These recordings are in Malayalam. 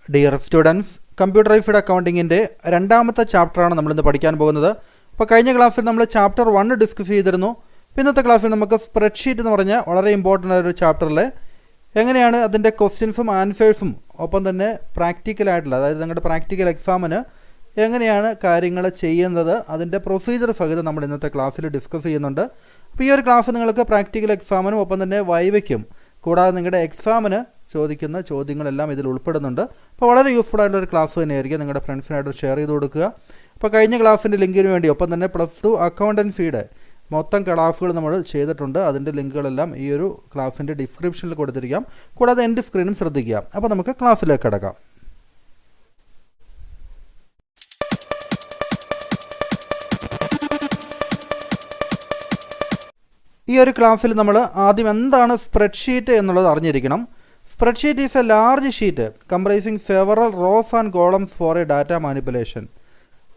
ഡിയർ സ്റ്റുഡൻസ്, കമ്പ്യൂട്ടറൈസ്ഡ് അക്കൗണ്ടിങ്ങിൻ്റെ രണ്ടാമത്തെ ചാപ്റ്ററാണ് നമ്മളിന്ന് പഠിക്കാൻ പോകുന്നത്. അപ്പോൾ കഴിഞ്ഞ ക്ലാസ്സിൽ നമ്മൾ ചാപ്റ്റർ 1 ഡിസ്കസ് ചെയ്തിരുന്നു. ഇന്നത്തെ ക്ലാസ്സിൽ നമുക്ക് സ്പ്രെഡ്ഷീറ്റ് എന്ന് പറഞ്ഞ വളരെ ഇമ്പോർട്ടൻ്റ് ആയൊരു ചാപ്റ്ററിൽ എങ്ങനെയാണ് അതിൻ്റെ ക്വസ്റ്റ്യൻസും ആൻസേഴ്സും ഒപ്പം തന്നെ പ്രാക്ടിക്കലായിട്ടുള്ള, അതായത് നിങ്ങളുടെ പ്രാക്ടിക്കൽ എക്സാമിന് എങ്ങനെയാണ് കാര്യങ്ങൾ ചെയ്യുന്നത്, അതിൻ്റെ പ്രൊസീജിയർ സഹിതം നമ്മൾ ഇന്നത്തെ ക്ലാസ്സിൽ ഡിസ്കസ് ചെയ്യുന്നുണ്ട്. അപ്പോൾ ഈ ഒരു ക്ലാസ് നിങ്ങൾക്ക് പ്രാക്ടിക്കൽ എക്സാമിനും ഒപ്പം തന്നെ വൈവയ്ക്കും കൂടാതെ നിങ്ങളുടെ എക്സാമിന് ചോദിക്കുന്ന ചോദ്യങ്ങളെല്ലാം ഇതിൽ ഉൾപ്പെടുന്നുണ്ട്. അപ്പോൾ വളരെ യൂസ്ഫുൾ ആയിട്ടുള്ളൊരു ക്ലാസ് തന്നെയായിരിക്കും. നിങ്ങളുടെ ഫ്രണ്ട്സിനായിട്ട് ഷെയർ ചെയ്ത് കൊടുക്കുക. അപ്പോൾ കഴിഞ്ഞ ക്ലാസ്സിൻ്റെ ലിങ്കിന് വേണ്ടി ഒപ്പം തന്നെ +2 അക്കൗണ്ടൻസിയുടെ മൊത്തം ക്ലാസ്സുകൾ നമ്മൾ ചെയ്തിട്ടുണ്ട്. അതിൻ്റെ ലിങ്കുകളെല്ലാം ഈ ഒരു ക്ലാസ്സിൻ്റെ ഡിസ്ക്രിപ്ഷനിൽ കൊടുത്തിരിക്കാം. കൂടാതെ എൻ്റെ സ്ക്രീനും ശ്രദ്ധിക്കുക. അപ്പോൾ നമുക്ക് ക്ലാസ്സിലേക്ക് കിടക്കാം. ഈ ഒരു ക്ലാസ്സിൽ നമ്മൾ ആദ്യം എന്താണ് സ്പ്രെഡ്ഷീറ്റ് എന്നുള്ളത് അറിഞ്ഞിരിക്കണം. Spreadsheet is a large sheet comprising several rows and columns for a data manipulation.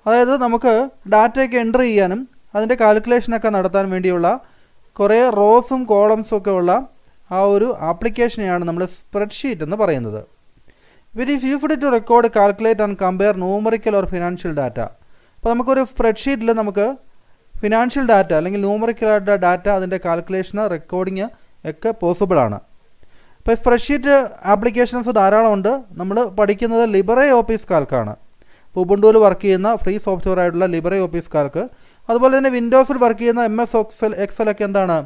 അതായത് നമുക്ക് ഡാറ്റയൊക്കെ എൻ്റർ ചെയ്യാനും അതിൻ്റെ കാൽക്കുലേഷനൊക്കെ നടത്താൻ വേണ്ടിയുള്ള കുറേ റോസും കോളംസും ഒക്കെ ഉള്ള ആ ഒരു ആപ്ലിക്കേഷനെയാണ് നമ്മൾ സ്പ്രെഡ്ഷീറ്റ് എന്ന് പറയുന്നത്. It is used to record, calculate and compare numerical or financial data. അപ്പോൾ നമുക്കൊരു സ്പ്രെഡ്ഷീറ്റിൽ നമുക്ക് ഫിനാൻഷ്യൽ ഡാറ്റ അല്ലെങ്കിൽ ന്യൂമറിക്കലായിട്ടുള്ള ഡാറ്റ, അതിൻ്റെ കാൽക്കുലേഷന്, റെക്കോർഡിങ് ഒക്കെ പോസിബിളാണ്. ഇപ്പോൾ സ്പ്രെഡ്ഷീറ്റ് ആപ്ലിക്കേഷൻസ് ധാരാളമുണ്ട്. നമ്മൾ പഠിക്കുന്നത് ലിബറെ ഓഫീസ് കാൽക്കാണ്. ഇപ്പോൾ ഉബുണ്ടുവിൽ വർക്ക് ചെയ്യുന്ന ഫ്രീ സോഫ്റ്റ്വെയർ ആയിട്ടുള്ള ലിബറെ ഓഫീസ് കാൽക്ക്, അതുപോലെ തന്നെ വിൻഡോസിൽ വർക്ക് ചെയ്യുന്ന MS Excel ഒക്കെ എന്താണ്,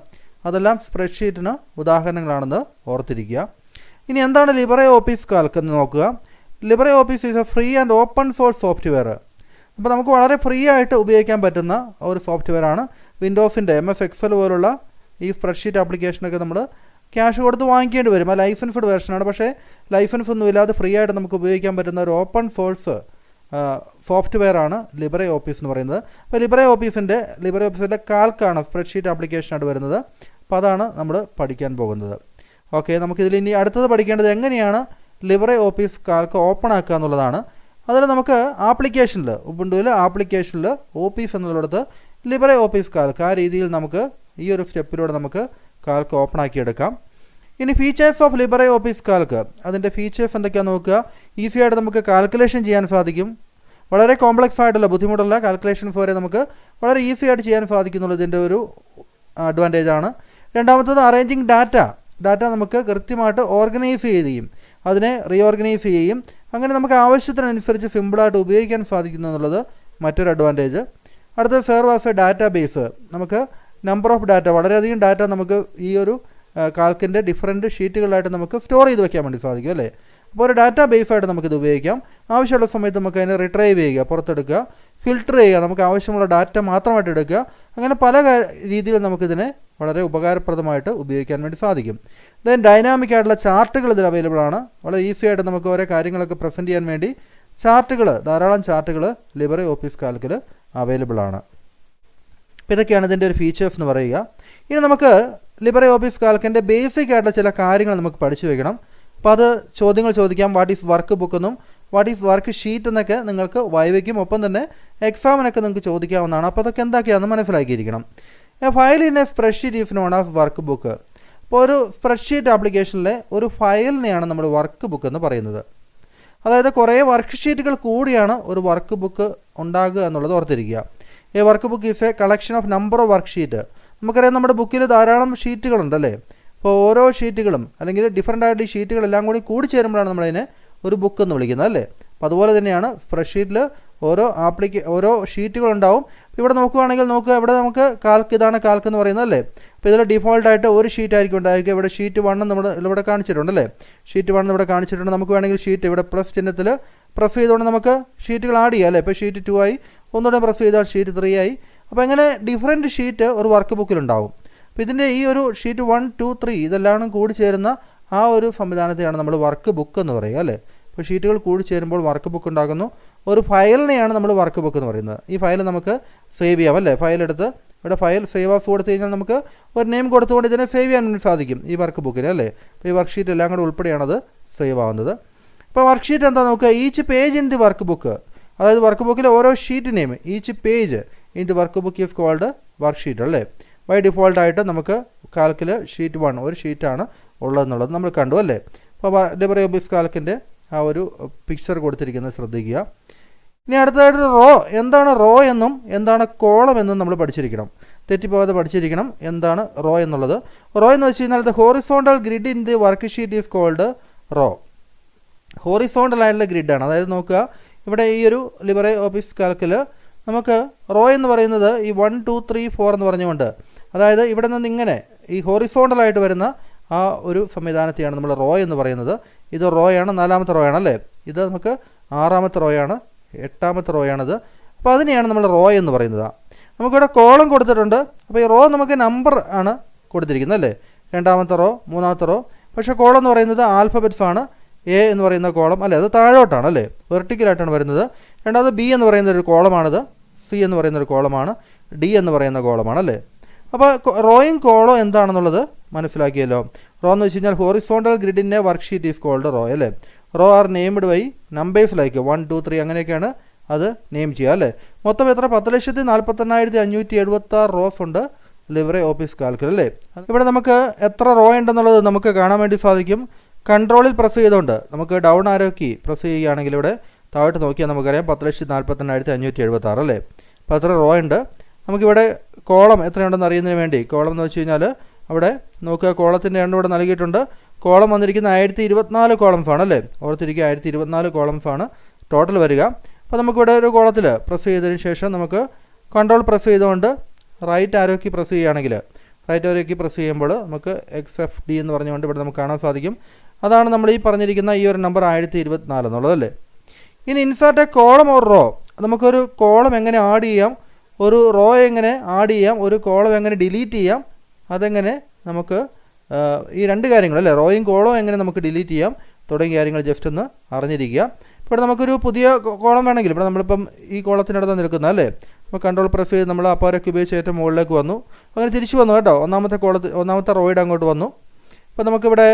അതെല്ലാം സ്പ്രെഡ്ഷീറ്റിന് ഉദാഹരണങ്ങളാണെന്ന് ഓർത്തിരിക്കുക. ഇനി എന്താണ് ലിബറെ ഓഫീസ് കാൽക്ക് എന്ന് നോക്കുക. Libre Office is a free and open source software. അപ്പോൾ നമുക്ക് വളരെ ഫ്രീ ആയിട്ട് ഉപയോഗിക്കാൻ പറ്റുന്ന ഒരു സോഫ്റ്റ്വെയർ ആണ്. വിൻഡോസിൻ്റെ MS Excel പോലുള്ള ഈ സ്പ്രെഡ്ഷീറ്റ് ആപ്ലിക്കേഷനൊക്കെ നമ്മൾ ക്യാഷ് കൊടുത്ത് വാങ്ങിക്കേണ്ടി വരും. ആ ലൈസൻസ്ഡ് വെർഷനാണ്. പക്ഷേ ലൈസൻസ് ഒന്നും ഇല്ലാതെ ഫ്രീ ആയിട്ട് നമുക്ക് ഉപയോഗിക്കാൻ പറ്റുന്ന ഒരു ഓപ്പൺ സോഴ്സ് സോഫ്റ്റ്വെയർ ആണ് ലിബറെ ഓഫീസ് എന്ന് പറയുന്നത്. അപ്പോൾ ലിബറെ ഓഫീസിൻ്റെ കാൽക്കാണ് സ്പ്രെഡ്ഷീറ്റ് ആപ്ലിക്കേഷനായിട്ട് വരുന്നത്. അപ്പോൾ അതാണ് നമ്മൾ പഠിക്കാൻ പോകുന്നത്. ഓക്കെ, നമുക്കിതിൽ ഇനി അടുത്തത് പഠിക്കേണ്ടത് എങ്ങനെയാണ് ലിബറെ ഓഫീസ് കാൽക്ക് ഓപ്പൺ ആക്കുക എന്നുള്ളതാണ്. അതിൽ നമുക്ക് ആപ്ലിക്കേഷനിൽ, ഉബുണ്ടുവിൽ ആപ്ലിക്കേഷനിൽ ഓഫീസ് എന്നുള്ളിടത്ത് ലിബറെ ഓഫീസ് കാൽക്ക്, ആ രീതിയിൽ നമുക്ക് ഈ ഒരു സ്റ്റെപ്പിലൂടെ നമുക്ക് കാൽക്ക് ഓപ്പൺ ആക്കിയെടുക്കാം. ഇനി features of Libre Office Calc, അതിൻ്റെ ഫീച്ചേഴ്സ് എന്തൊക്കെയാണെന്ന് നോക്കുക. ഈസി ആയിട്ട് നമുക്ക് കാൽക്കുലേഷൻ ചെയ്യാൻ സാധിക്കും. വളരെ കോംപ്ലക്സ് ആയിട്ടുള്ള, ബുദ്ധിമുട്ടുള്ള കാൽക്കുലേഷൻസ് വരെ നമുക്ക് വളരെ ഈസി ആയിട്ട് ചെയ്യാൻ സാധിക്കുന്നുള്ളത് ഇതിൻ്റെ ഒരു അഡ്വാൻറ്റേജ് ആണ്. രണ്ടാമത്തത് അറേഞ്ചിങ് ഡാറ്റ നമുക്ക് കൃത്യമായിട്ട് ഓർഗനൈസ് ചെയ്യുകയും അതിനെ റീഓർഗനൈസ് ചെയ്യുകയും അങ്ങനെ നമുക്ക് ആവശ്യത്തിനനുസരിച്ച് സിമ്പിളായിട്ട് ഉപയോഗിക്കാൻ സാധിക്കുന്നു എന്നുള്ളത് മറ്റൊരു അഡ്വാൻറ്റേജ്. അടുത്തത് serve as A data base. നമുക്ക് നമ്പർ ഓഫ് ഡാറ്റ, വളരെയധികം ഡാറ്റ നമുക്ക് ഈ ഒരു കാൽക്കിൻ്റെ ഡിഫറൻറ്റ് ഷീറ്റുകളായിട്ട് നമുക്ക് സ്റ്റോർ ചെയ്ത് വയ്ക്കാൻ വേണ്ടി സാധിക്കും അല്ലേ. അപ്പോൾ ഒരു ഡാറ്റാ ബേസായിട്ട് നമുക്കിത് ഉപയോഗിക്കാം. ആവശ്യമുള്ള സമയത്ത് നമുക്ക് അതിനെ റിട്രൈവ് ചെയ്യുക, പുറത്തെടുക്കുക, ഫിൽട്ടർ ചെയ്യുക, നമുക്ക് ആവശ്യമുള്ള ഡാറ്റ മാത്രമായിട്ട് എടുക്കുക. അങ്ങനെ പല രീതിയിൽ നമുക്കിതിനെ വളരെ ഉപകാരപ്രദമായിട്ട് ഉപയോഗിക്കാൻ വേണ്ടി സാധിക്കും. ദെൻ ഡൈനാമിക് ആയിട്ടുള്ള ചാർട്ടുകൾ ഇതിൽ അവൈലബിൾ ആണ്. വളരെ ഈസി ആയിട്ട് നമുക്ക് ഓരോ കാര്യങ്ങളൊക്കെ പ്രസൻറ്റ് ചെയ്യാൻ വേണ്ടി ധാരാളം ചാർട്ടുകൾ ലിബറെ ഓഫീസ് കാൽക്കിൽ അവൈലബിൾ ആണ്. അപ്പോൾ ഇതൊക്കെയാണ് ഇതിൻ്റെ ഒരു ഫീച്ചേഴ്സ് എന്ന് പറയുക. ഇനി നമുക്ക് ലിബറെ ഓഫീസ് കാൽക്കിൻ്റെ ബേസിക് ആയിട്ടുള്ള ചില കാര്യങ്ങൾ നമുക്ക് പഠിച്ചു വയ്ക്കണം. അപ്പോൾ അത് ചോദ്യങ്ങൾ ചോദിക്കാം. വാട്ട് ഈസ് വർക്ക് ബുക്ക് എന്നും വാട്ട് ഈസ് വർക്ക് ഷീറ്റ് എന്നൊക്കെ നിങ്ങൾക്ക് വൈവയ്ക്കും ഒപ്പം തന്നെ എക്സാമിനൊക്കെ നിങ്ങൾക്ക് ചോദിക്കാവുന്നതാണ്. അപ്പോൾ അതൊക്കെ എന്തൊക്കെയാണെന്ന് മനസ്സിലാക്കിയിരിക്കണം. A file in a spreadsheet is known as workbook. അപ്പോൾ ഒരു സ്പ്രെഡ്ഷീറ്റ് ആപ്ലിക്കേഷനിലെ ഒരു ഫയലിനെയാണ് നമ്മൾ വർക്ക് ബുക്ക് എന്ന് പറയുന്നത്. അതായത് കുറേ വർക്ക് ഷീറ്റുകൾ കൂടിയാണ് ഒരു വർക്ക് ബുക്ക് ഉണ്ടാകുക എന്നുള്ളത് ഓർത്തിരിക്കുക. A work book is A collection of number of work sheet. നമുക്കറിയാം നമ്മുടെ ബുക്കിൽ ധാരാളം ഷീറ്റുകളുണ്ടല്ലേ. അപ്പോൾ ഓരോ ഷീറ്റുകളും അല്ലെങ്കിൽ ഡിഫറൻ്റ് ആയിട്ട് ഈ ഷീറ്റുകളെല്ലാം കൂടി ചേരുമ്പോഴാണ് നമ്മളതിനെ ഒരു ബുക്ക് എന്ന് വിളിക്കുന്നത് അല്ലേ. അപ്പോൾ അതുപോലെ തന്നെയാണ് സ്പ്രെഡ്ഷീറ്റിൽ ഓരോ ഷീറ്റുകളുണ്ടാവും. ഇവിടെ നോക്കുകയാണെങ്കിൽ ഇവിടെ നമുക്ക് ഇതാണ് കാൽക്ക് എന്ന് പറയുന്നത് അല്ലേ. അപ്പോൾ ഇതിൽ ഡിഫോൾട്ടായിട്ട് ഒരു ഷീറ്റ് ആയിരിക്കും ഉണ്ടായിരിക്കുക. ഇവിടെ ഷീറ്റ് 1 നമ്മൾ ഇവിടെ കാണിച്ചിട്ടുണ്ടല്ലേ. ഷീറ്റ് 1 ഇവിടെ കാണിച്ചിട്ടുണ്ട്. നമുക്ക് വേണമെങ്കിൽ ഷീറ്റ് ഇവിടെ പ്ലസ് ചിഹ്നത്തിൽ പ്രസ് ചെയ്തുകൊണ്ട് നമുക്ക് ഷീറ്റുകൾ ആഡ് ചെയ്യാം അല്ലേ. ഇപ്പോൾ ഷീറ്റ് 2 ആയി, ഒന്നുകൂടെ പ്രസ് ചെയ്താൽ ഷീറ്റ് 3 ആയി. അപ്പോൾ ഇങ്ങനെ ഡിഫറൻറ്റ് ഷീറ്റ് ഒരു വർക്ക് ബുക്കിലുണ്ടാവും. അപ്പോൾ ഇതിൻ്റെ ഈ ഒരു ഷീറ്റ് 1, 2, 3 ഇതെല്ലാം കൂടി ചേരുന്ന ആ ഒരു സംവിധാനത്തെയാണ് നമ്മൾ വർക്ക് ബുക്ക് എന്ന് പറയുക അല്ലേ. അപ്പോൾ ഷീറ്റുകൾ കൂടി ചേരുമ്പോൾ വർക്ക് ബുക്ക് ഉണ്ടാകുന്നു. ഒരു ഫയലിനെയാണ് നമ്മൾ വർക്ക് ബുക്ക് എന്ന് പറയുന്നത്. ഈ ഫയൽ നമുക്ക് സേവ് ചെയ്യാം അല്ലേ. ഫയലെടുത്ത് ഇവിടെ ഫയൽ സേവ് ആസ് കൊടുത്തു കഴിഞ്ഞാൽ നമുക്ക് ഒരു നെയിം കൊടുത്തുകൊണ്ട് ഇതിനെ സേവ് ചെയ്യാൻ വേണ്ടി സാധിക്കും ഈ വർക്ക് ബുക്കിന് അല്ലേ. അപ്പോൾ ഈ വർക്ക് ഷീറ്റ് എല്ലാം കൂടെ ഉൾപ്പെടെയാണത് സേവ് ആവുന്നത്. അപ്പോൾ വർക്ക് ഷീറ്റ് എന്താ നോക്കുക. Each page in the workbook, അതായത് വർക്ക് ബുക്കിലെ ഓരോ sheet name, each page in the workbook is called worksheet അല്ലേ. ബൈ ഡിഫോൾട്ടായിട്ട് നമുക്ക് കാൽക്കിൽ ഷീറ്റ് 1 ഒരു ഷീറ്റാണ് ഉള്ളതെന്നുള്ളത് നമ്മൾ കണ്ടു അല്ലേ. അപ്പോൾ ലിബറെ ഓഫീസ് കാൽക്കിൻ്റെ ആ ഒരു പിക്ചർ കൊടുത്തിരിക്കുന്നത് ശ്രദ്ധിക്കുക. ഇനി അടുത്തതായിട്ട് റോ, എന്താണ് റോ എന്നും എന്താണ് കോളം എന്നും നമ്മൾ പഠിച്ചിരിക്കണം, തെറ്റിപ്പോകാതെ പഠിച്ചിരിക്കണം എന്താണ് റോ എന്നുള്ളത്. റോ എന്ന് വെച്ച് കഴിഞ്ഞാൽ the horizontal grid in the worksheet is called row. Horizontal ആയിട്ടുള്ള ഗ്രിഡാണ്. അതായത് നോക്കുക, ഇവിടെ ഈ ഒരു ലിബറെ ഓഫീസ് കാൽക്കിൽ നമുക്ക് റോ എന്ന് പറയുന്നത് ഈ 1 2 3 4 എന്ന് പറഞ്ഞുകൊണ്ട്, അതായത് ഇവിടെ നിന്ന് ഇങ്ങനെ ഈ ഹോറിസോണ്ടലായിട്ട് വരുന്ന ആ ഒരു സംവിധാനത്തെയാണ് നമ്മൾ റോ എന്ന് പറയുന്നത്. ഇത് റോയാണ്, 4ാമത്തെ റോയാണ് അല്ലേ. ഇത് നമുക്ക് 6ാമത്തെ റോയാണ്, 8ാമത്തെ റോയാണിത്. അപ്പോൾ അതിനെയാണ് നമ്മൾ റോ എന്ന് പറയുന്നത്. നമുക്കിവിടെ കോളം കൊടുത്തിട്ടുണ്ട്. അപ്പോൾ ഈ റോ നമുക്ക് നമ്പർ ആണ് കൊടുത്തിരിക്കുന്നത് അല്ലേ, 2ാമത്തെ റോ, 3ാമത്തെ റോ. പക്ഷേ കോളം എന്ന് പറയുന്നത് ആൽഫബറ്റ്സ് ആണ്. എ എന്ന് പറയുന്ന കോളം അല്ലേ, അത് താഴോട്ടാണ് അല്ലേ, വെർട്ടിക്കലായിട്ടാണ് വരുന്നത്. രണ്ടാമത് ബി എന്ന് പറയുന്ന ഒരു കോളമാണിത്, സി എന്ന് പറയുന്ന ഒരു കോളമാണ്, ഡി എന്ന് പറയുന്ന കോളമാണ് അല്ലേ. അപ്പോൾ റോയും കോളോ എന്താണെന്നുള്ളത് മനസ്സിലാക്കിയല്ലോ. റോ എന്ന് വെച്ച് കഴിഞ്ഞാൽ ഹോറിസോണ്ടൽ ഗ്രിഡിൻ്റെ worksheet is called row അല്ലേ. Row are named by numbers like 1 2 3 അങ്ങനെയൊക്കെയാണ് അത് നെയിം ചെയ്യുക അല്ലേ. മൊത്തം എത്ര, 10,48,576 റോസ് ഉണ്ട് ലിവറെ ഓഫീസ് കാൽക്കിൽ അല്ലേ. ഇവിടെ നമുക്ക് എത്ര റോ ഉണ്ടെന്നുള്ളത് നമുക്ക് കാണാൻ വേണ്ടി സാധിക്കും. കൺട്രോളിൽ പ്രസ് ചെയ്തുകൊണ്ട് നമുക്ക് ഡൗൺ ആരോ കീ പ്രസ് ചെയ്യുകയാണെങ്കിൽ ഇവിടെ താഴോട്ട് നോക്കിയാൽ നമുക്കറിയാം 10,48,576 അല്ലേ. അപ്പോൾ അത്ര റോ ഉണ്ട്. നമുക്കിവിടെ കോളം എത്രയുണ്ടെന്ന് അറിയുന്നതിന് വേണ്ടി, കോളം എന്ന് വെച്ച് കഴിഞ്ഞാൽ അവിടെ നോക്കുക, കോളത്തിൻ്റെ എണ്ണം ഇവിടെ നൽകിയിട്ടുണ്ട്. കോളം വന്നിരിക്കുന്ന 1024 കോളംസ് ആണ് അല്ലേ. ഓർത്തിരിക്കുക, 1024 കോളംസ് ആണ് ടോട്ടൽ വരിക. അപ്പോൾ നമുക്കിവിടെ ഒരു കോളത്തിൽ പ്രസ് ചെയ്തതിന് ശേഷം നമുക്ക് കൺട്രോൾ പ്രസ് ചെയ്തുകൊണ്ട് റൈറ്റ് ആരോ കീ പ്രസ് ചെയ്യുകയാണെങ്കിൽ, റൈറ്റ് ആരോ കീ പ്രസ് ചെയ്യുമ്പോൾ നമുക്ക് XFD എന്ന് പറഞ്ഞുകൊണ്ട് ഇവിടെ നമുക്ക് കാണാൻ സാധിക്കും. അതാണ് നമ്മൾ ഈ പറഞ്ഞിരിക്കുന്ന ഈ ഒരു നമ്പർ 1024 എന്നുള്ളതല്ലേ. ഇനി insert a column or row, നമുക്കൊരു കോളം എങ്ങനെ ആഡ് ചെയ്യാം, ഒരു റോ എങ്ങനെ ആഡ് ചെയ്യാം, ഒരു കോളം എങ്ങനെ ഡിലീറ്റ് ചെയ്യാം, അതെങ്ങനെ നമുക്ക് ഈ രണ്ട് കാര്യങ്ങൾ അല്ലേ, റോയും കോളവും എങ്ങനെ നമുക്ക് ഡിലീറ്റ് ചെയ്യാം തുടങ്ങിയ കാര്യങ്ങൾ ജസ്റ്റ് ഒന്ന് അറിഞ്ഞിരിക്കുക. ഇവിടെ നമുക്കൊരു പുതിയ കോളം വേണമെങ്കിൽ, ഇവിടെ നമ്മളിപ്പം ഈ കോളത്തിനടുത്ത് നിൽക്കുന്നത് അല്ലേ, അപ്പോൾ കൺട്രോൾ പ്രസ് ചെയ്ത് നമ്മൾ അപ്പാരൊക്കെ ഉപയോഗിച്ച് ഏറ്റവും മുകളിലേക്ക് വന്നു, അങ്ങനെ തിരിച്ചു വന്നു കേട്ടോ. ഒന്നാമത്തെ റോയുടെ അങ്ങോട്ട് വന്നു. അപ്പോൾ നമുക്കിവിടെ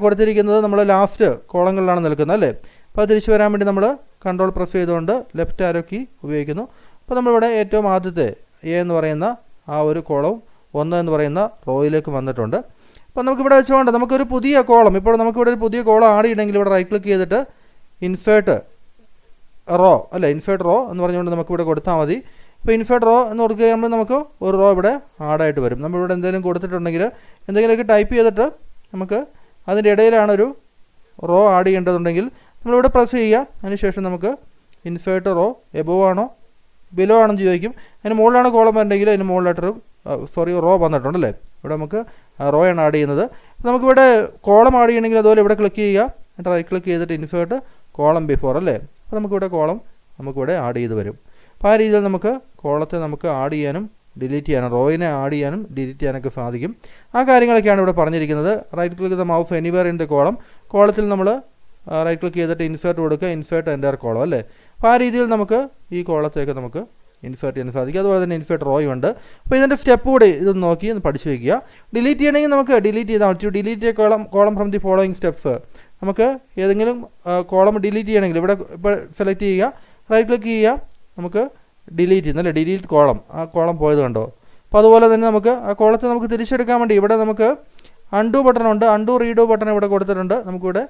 കൊടുത്തിരിക്കുന്നത് നമ്മൾ ലാസ്റ്റ് കോളങ്ങളിലാണ് നിൽക്കുന്നത് അല്ലേ. അപ്പോൾ അത് തിരിച്ചു വരാൻ വേണ്ടി നമ്മൾ കൺട്രോൾ പ്രസ് ചെയ്തുകൊണ്ട് ലെഫ്റ്റ് ആരോ കീ ഉപയോഗിക്കുന്നു. അപ്പോൾ നമ്മളിവിടെ ഏറ്റവും ആദ്യത്തെ എ എന്ന് പറയുന്ന ആ ഒരു കോളവും 1 എന്ന് പറയുന്ന റോയിലേക്ക് വന്നിട്ടുണ്ട്. അപ്പോൾ നമുക്കിവിടെ വെച്ചുകൊണ്ട് നമുക്കൊരു പുതിയ കോളം, ഇപ്പോൾ നമുക്കിവിടെ ഒരു പുതിയ കോളം ആഡ് ചെയ്യണമെങ്കിൽ ഇവിടെ റൈറ്റ് ക്ലിക്ക് ചെയ്തിട്ട് ഇൻസേർട്ട് റോ അല്ലേ, ഇൻസേർട്ട് റോ എന്ന് പറഞ്ഞുകൊണ്ട് നമുക്കിവിടെ കൊടുത്താൽ മതി. ഇപ്പോൾ ഇൻസേർട്ട് റോ എന്ന് കൊടുക്കുകയാകുമ്പോൾ നമുക്ക് ഒരു റോ ഇവിടെ ആഡായിട്ട് വരും. നമ്മളിവിടെ എന്തെങ്കിലും കൊടുത്തിട്ടുണ്ടെങ്കിൽ എന്തെങ്കിലുമൊക്കെ ടൈപ്പ് ചെയ്തിട്ട് നമുക്ക് അതിൻ്റെ ഇടയിലാണൊരു റോ ആഡ് ചെയ്യേണ്ടതുണ്ടെങ്കിൽ നമ്മളിവിടെ പ്രസ് ചെയ്യുക. അതിനുശേഷം നമുക്ക് ഇൻസേർട്ട് റോ എബോവ് ആണോ ബിലോ ആണെന്ന് ചോദിക്കും. അതിന് മുകളിലാണ് കോളം വരണമെങ്കിൽ അതിന് മുകളിലായിട്ടൊരു റോ വന്നിട്ടുണ്ടല്ലേ. ഇവിടെ നമുക്ക് റോയാണ് ആഡ് ചെയ്യുന്നത്. നമുക്കിവിടെ കോളം ആഡ് ചെയ്യണമെങ്കിൽ അതുപോലെ ഇവിടെ ക്ലിക്ക് ചെയ്യുക, എന്നിട്ട് റൈറ്റ് ക്ലിക്ക് ചെയ്തിട്ട് ഇൻസേർട്ട് കോളം ബിഫോർ അല്ലേ. അപ്പോൾ നമുക്കിവിടെ കോളം നമുക്കിവിടെ ആഡ് ചെയ്ത് വരും. അപ്പോൾ ആ രീതിയിൽ നമുക്ക് കോളത്തെ നമുക്ക് ആഡ് ചെയ്യാനും ഡിലീറ്റ് ചെയ്യാനും, റോയിനെ ആഡ് ചെയ്യാനും ഡിലീറ്റ് ചെയ്യാനൊക്കെ സാധിക്കും. ആ കാര്യങ്ങളൊക്കെയാണ് ഇവിടെ പറഞ്ഞിരിക്കുന്നത്. റൈറ്റ് ക്ലിക്ക് ചെയ്ത mouse anywhere in the column, കോളത്തിൽ നമ്മൾ റൈറ്റ് ക്ലിക്ക് ചെയ്തിട്ട് ഇൻസേർട്ട് കൊടുക്കുക, ഇൻസേർട്ട് എൻ്റർ കോളം അല്ലേ. അപ്പോൾ ആ രീതിയിൽ നമുക്ക് ഈ കോളത്തേക്ക് നമുക്ക് ഇൻസേർട്ട് ചെയ്യാൻ സാധിക്കും. അതുപോലെ തന്നെ ഇൻസേർട്ട് റോയും ഉണ്ട്. അപ്പോൾ ഇതിൻ്റെ സ്റ്റെപ്പ് കൂടി ഇതൊന്ന് നോക്കി ഒന്ന് പഠിച്ചു വയ്ക്കുക. ഡിലീറ്റ് ചെയ്യണമെങ്കിൽ നമുക്ക് ഡിലീറ്റ് ചെയ്താൽ മതി. Delete A column from the following steps, നമുക്ക് ഏതെങ്കിലും കോളം ഡിലീറ്റ് ചെയ്യണമെങ്കിൽ ഇവിടെ ഇപ്പോൾ സെലക്ട് ചെയ്യുക, റൈറ്റ് ക്ലിക്ക് ചെയ്യുക, നമുക്ക് ഡിലീറ്റ് ചെയ്യുന്നു അല്ലേ, ഡിലീറ്റ് കോളം, ആ കോളം പോയത് കണ്ടോ. അപ്പോൾ അതുപോലെ തന്നെ നമുക്ക് ആ കോളത്തെ നമുക്ക് തിരിച്ചെടുക്കാൻ വേണ്ടി ഇവിടെ നമുക്ക് അൺഡു ബട്ടണുണ്ട്, അൺഡു റീഡു ബട്ടൺ ഇവിടെ കൊടുത്തിട്ടുണ്ട്. നമുക്കിവിടെ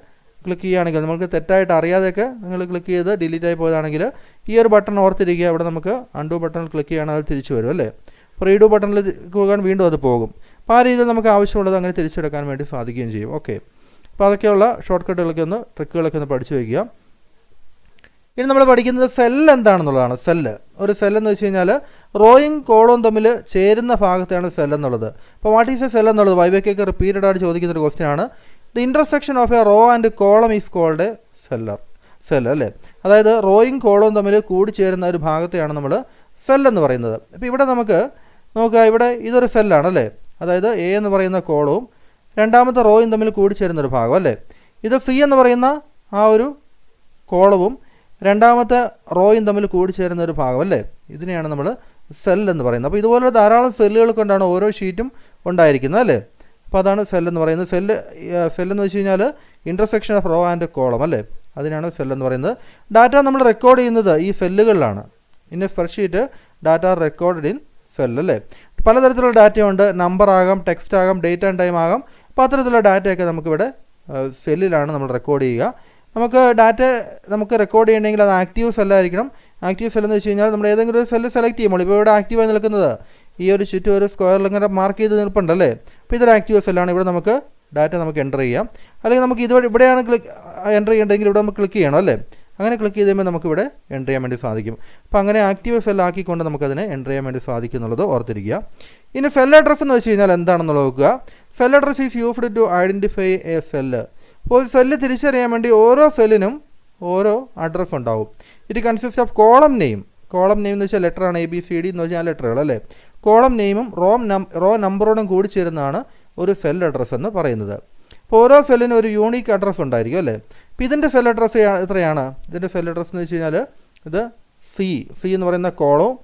ക്ലിക്ക് ചെയ്യുകയാണെങ്കിൽ നമുക്ക് തെറ്റായിട്ട് അറിയാതെയൊക്കെ നിങ്ങൾ ക്ലിക്ക് ചെയ്ത് ഡിലീറ്റ് ആയി പോയതാണെങ്കിൽ ഈ ഒരു ബട്ടൺ ഓർത്തിരിക്കുക, ഇവിടെ നമുക്ക് അൺഡു ബട്ടണിൽ ക്ലിക്ക് ചെയ്യുകയാണെങ്കിൽ അത് തിരിച്ചു വരും അല്ലേ. അപ്പോൾ റീഡു ബട്ടണിൽ പോകാൻ വീണ്ടും അത് പോകും. അപ്പോൾ ആ രീതിയിൽ നമുക്ക് ആവശ്യമുള്ളത് അങ്ങനെ തിരിച്ചെടുക്കാൻ വേണ്ടി സാധിക്കുകയും ചെയ്യും. ഓക്കെ, അപ്പോൾ അതൊക്കെയുള്ള ഷോർട്ട് കട്ടുകളൊക്കെ ഒന്ന് ട്രിക്കുകളൊക്കെ ഒന്ന് പഠിച്ചു വയ്ക്കുക. ഇനി നമ്മൾ പഠിക്കുന്നത് സെല്ല് എന്താണെന്നുള്ളതാണ്. ഒരു സെല്ലെന്ന് വെച്ച് കഴിഞ്ഞാൽ റോയും കോളവും തമ്മിൽ ചേരുന്ന ഭാഗത്താണ് സെല്ലെന്നുള്ളത്. അപ്പോൾ വാട്ട് ഈസ് എ സെൽ എന്നുള്ളത് വൈവേക്കൊക്കെ റിപ്പീറ്റഡ് ആയിട്ട് ചോദിക്കുന്ന ഒരു ക്വസ്റ്റ്യൻ ആണ്. The intersection of a row and column is called cell അല്ലേ. അതായത് റോയും കോളവും തമ്മിൽ കൂടിച്ചേരുന്ന ഒരു ഭാഗത്തെയാണ് നമ്മൾ സെല്ലെന്ന് പറയുന്നത്. അപ്പോൾ ഇവിടെ നമുക്ക് നോക്കുക, ഇവിടെ ഇതൊരു സെല്ലാണ് അല്ലേ. അതായത് എ എന്ന് പറയുന്ന കോളവും രണ്ടാമത്തെ റോയും തമ്മിൽ കൂടിച്ചേരുന്നൊരു ഭാഗം അല്ലേ. ഇത് സി എന്ന് പറയുന്ന ആ ഒരു കോളവും രണ്ടാമത്തെ റോയും തമ്മിൽ കൂടിച്ചേരുന്ന ഒരു ഭാഗം അല്ലേ. ഇതിനെയാണ് നമ്മൾ സെൽ എന്ന് പറയുന്നത്. അപ്പോൾ ഇതുപോലെ ധാരാളം സെല്ലുകൾ കൊണ്ടാണ് ഓരോ ഷീറ്റും ഉണ്ടായിരിക്കുന്നത് അല്ലേ. അപ്പോൾ അതാണ് സെല്ലെന്ന് പറയുന്നത്. സെല്ലെന്ന് വെച്ച് കഴിഞ്ഞാൽ intersection of row and column അല്ലേ, അതിനാണ് സെല്ലെന്ന് പറയുന്നത്. ഡാറ്റ നമ്മൾ റെക്കോർഡ് ചെയ്യുന്നത് ഈ സെല്ലുകളിലാണ്. In a spreadsheet data record in cell അല്ലേ. പലതരത്തിലുള്ള ഡാറ്റയുണ്ട്, നമ്പർ ആകാം, ടെക്സ്റ്റ് ആകാം, ഡേറ്റ് ആൻഡ് ടൈം ആകാം. അപ്പോൾ അത്തരത്തിലുള്ള ഡാറ്റയൊക്കെ നമുക്കിവിടെ സെല്ലിലാണ് നമ്മൾ റെക്കോർഡ് ചെയ്യുക. നമുക്ക് ഡാറ്റ നമുക്ക് റെക്കോർഡ് ചെയ്യണമെങ്കിൽ അത് ആക്റ്റീവ് സെല്ലായിരിക്കണം. ആക്റ്റീവ് സെല്ലെന്ന് വെച്ച് കഴിഞ്ഞാൽ നമ്മൾ ഏതെങ്കിലും ഒരു സെല്ല് സെലക്ട് ചെയ്യുമ്പോൾ ഇപ്പോൾ ഇവിടെ ആക്റ്റീവായി നിൽക്കുന്നത് ഈ ഒരു ചുറ്റും ഒരു സ്ക്വയറിൽ ഇങ്ങനെ മാർക്ക് ചെയ്ത് നിൽപ്പുണ്ടല്ലേ. അപ്പോൾ ഇതൊരു ആക്റ്റീവ് സെല്ലാണ്. ഇവിടെ നമുക്ക് ഡാറ്റ നമുക്ക് എൻ്റർ ചെയ്യാം. അല്ലെങ്കിൽ നമുക്ക് ഇതുവഴി ഇവിടെയാണ് എൻ്റർ ചെയ്യേണ്ടതെങ്കിൽ ഇവിടെ നമുക്ക് ക്ലിക്ക് ചെയ്യണം അല്ലേ. അങ്ങനെ ക്ലിക്ക് ചെയ്ത് കഴിയുമ്പോൾ നമുക്കിവിടെ എൻ്റർ ചെയ്യാൻ വേണ്ടി സാധിക്കും. അപ്പോൾ അങ്ങനെ ആക്റ്റീവ് സെല്ലാക്കിക്കൊണ്ട് നമുക്കതിനെ എൻ്റർ ചെയ്യാൻ വേണ്ടി സാധിക്കും എന്നുള്ളത് ഓർത്തിരിക്കുക. ഇനി സെൽ അഡ്രസ്സ് എന്ന് വെച്ച് കഴിഞ്ഞാൽ എന്താണെന്നുള്ളത് നോക്കുക. Cell address is used to identify a cell. അപ്പോൾ ഒരു സെല്ല് തിരിച്ചറിയാൻ വേണ്ടി ഓരോ സെല്ലിനും ഓരോ അഡ്രസ്സ് ഉണ്ടാവും. It consist of column name. Column name എന്ന് വെച്ചാൽ ലെറ്ററാണ്. ABCD എന്ന് വെച്ചാൽ ലെറ്ററുകൾ അല്ലേ. കോളം നെയിമും റോ നമ്പറോടും കൂടി ചേരുന്നതാണ് ഒരു സെൽ അഡ്രസ്സ് എന്ന് പറയുന്നത്. അപ്പോൾ ഓരോ സെല്ലിനും ഒരു യൂണീക്ക് അഡ്രസ്സ് ഉണ്ടായിരിക്കും അല്ലേ. അപ്പോൾ ഇതിൻ്റെ സെൽ അഡ്രസ്സ് എത്രയാണ്? ഇതിൻ്റെ സെൽ അഡ്രസ്സ് എന്ന് വെച്ച് കഴിഞ്ഞാൽ ഇത് സി എന്ന് പറയുന്ന കോളവും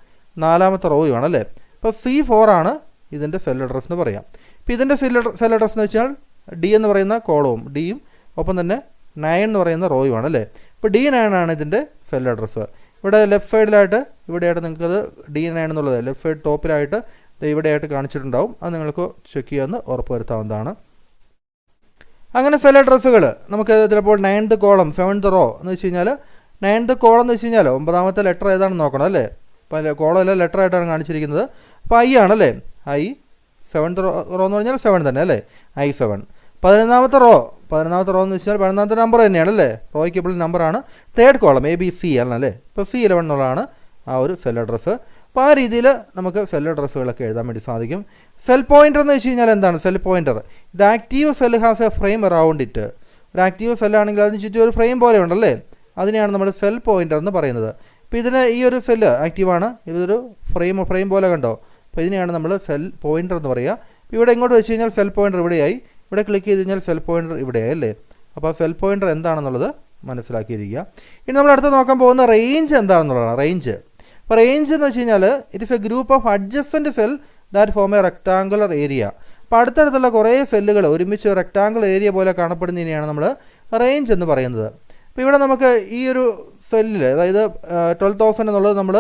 4ാമത്തെ റോയുമാണ് അല്ലേ. അപ്പോൾ C4 ആണ് ഇതിൻ്റെ സെൽ അഡ്രസ്സ് എന്ന് പറയാം. ഇപ്പോൾ ഇതിൻ്റെ സെൽ അഡ്രസ്സ് എന്ന് വെച്ചാൽ D എന്ന് പറയുന്ന കോളവും ഡിയും ഒപ്പം തന്നെ 9 എന്ന് പറയുന്ന റോയുമാണ് അല്ലേ. ഇപ്പോൾ D9 ആണ് ഇതിൻ്റെ സെൽ അഡ്രസ്സ്. ഇവിടെ ലെഫ്റ്റ് സൈഡിലായിട്ട് ഇവിടെയായിട്ട് നിങ്ങൾക്കത് D9 എന്നുള്ളത് ലെഫ്റ്റ് സൈഡ് ടോപ്പിലായിട്ട് ഇവിടെയായിട്ട് കാണിച്ചിട്ടുണ്ടാവും. അത് നിങ്ങൾക്ക് ചെക്ക് ചെയ്യാമെന്ന് ഉറപ്പ് വരുത്താവുന്നതാണ്. അങ്ങനെ സെൽ അഡ്രസ്സുകൾ നമുക്ക് ചിലപ്പോൾ 9th കോളം 7th റോ എന്ന് വെച്ച് കഴിഞ്ഞാൽ 9th കോളം എന്ന് വെച്ച് കഴിഞ്ഞാൽ 9ാമത്തെ ലെറ്റർ ഏതാണെന്ന് നോക്കണം അല്ലേ. അപ്പോൾ കോളം എല്ലാം ലെറ്റർ ആയിട്ടാണ് കാണിച്ചിരിക്കുന്നത്. അപ്പോൾ I ആണല്ലേ. I 7th റോ എന്ന് പറഞ്ഞാൽ 7 തന്നെ അല്ലേ. I7. 11ാമത്തെ റോ എന്ന് വെച്ചാൽ 11ാമത്തെ നമ്പർ തന്നെയാണ് അല്ലേ. റോയ്ക്കബിൾ നമ്പറാണ്. 3rd കോളം ABC ആണല്ലേ. ഇപ്പോൾ C11 എന്നുള്ളതാണ് ആ ഒരു സെൽ അഡ്രസ്സ്. അപ്പോൾ ആ രീതിയിൽ നമുക്ക് സെൽ അഡ്രസ്സുകളൊക്കെ എഴുതാൻ വേണ്ടി സാധിക്കും. സെൽ പോയിൻ്റർ എന്ന് വെച്ച് കഴിഞ്ഞാൽ എന്താണ് സെൽ പോയിൻ്റർ? ഇത് active cell has A frame around it. ഒരു ആക്റ്റീവ് സെല്ലാണെങ്കിൽ അതിന് ചുറ്റും ഒരു ഫ്രെയിം പോലെ ഉണ്ടല്ലേ. അതിനെയാണ് നമ്മൾ സെൽ പോയിൻ്റർ എന്ന് പറയുന്നത്. ഇപ്പോൾ ഇതിന് ഈ ഒരു സെല്ല് ആക്റ്റീവാണ്. ഇതൊരു ഫ്രെയിം പോലെ കണ്ടോ. അപ്പോൾ ഇതിനെയാണ് നമ്മൾ സെൽ പോയിൻ്റർ എന്ന് പറയുക. ഇപ്പോൾ ഇവിടെ ഇങ്ങോട്ട് വെച്ച് കഴിഞ്ഞാൽ സെൽ പോയിൻ്റർ ഇവിടെയായി. ഇവിടെ ക്ലിക്ക് ചെയ്ത് കഴിഞ്ഞാൽ സെൽ പോയിൻ്റർ ഇവിടെയായി അല്ലേ. അപ്പോൾ സെൽ പോയിൻ്റർ എന്താണെന്നുള്ളത് മനസ്സിലാക്കിയിരിക്കുക. ഇനി നമ്മൾ അടുത്ത് നോക്കാൻ പോകുന്ന റേഞ്ച് എന്താണെന്നുള്ളതാണ്. റേഞ്ച്. അപ്പോൾ റേഞ്ച് എന്ന് വെച്ച് കഴിഞ്ഞാൽ it is A group of adjacent cell that form A rectangular area. അപ്പോൾ അടുത്തടുത്തുള്ള കുറേ സെല്ലുകൾ ഒരുമിച്ച് റെക്ടാങ്കുലർ ഏരിയ പോലെ കാണപ്പെടുന്നതിനെയാണ് നമ്മൾ റേഞ്ച് എന്ന് പറയുന്നത്. അപ്പോൾ ഇവിടെ നമുക്ക് ഈ ഒരു സെല്ലിൽ അതായത് 12,000 എന്നുള്ളത് നമ്മൾ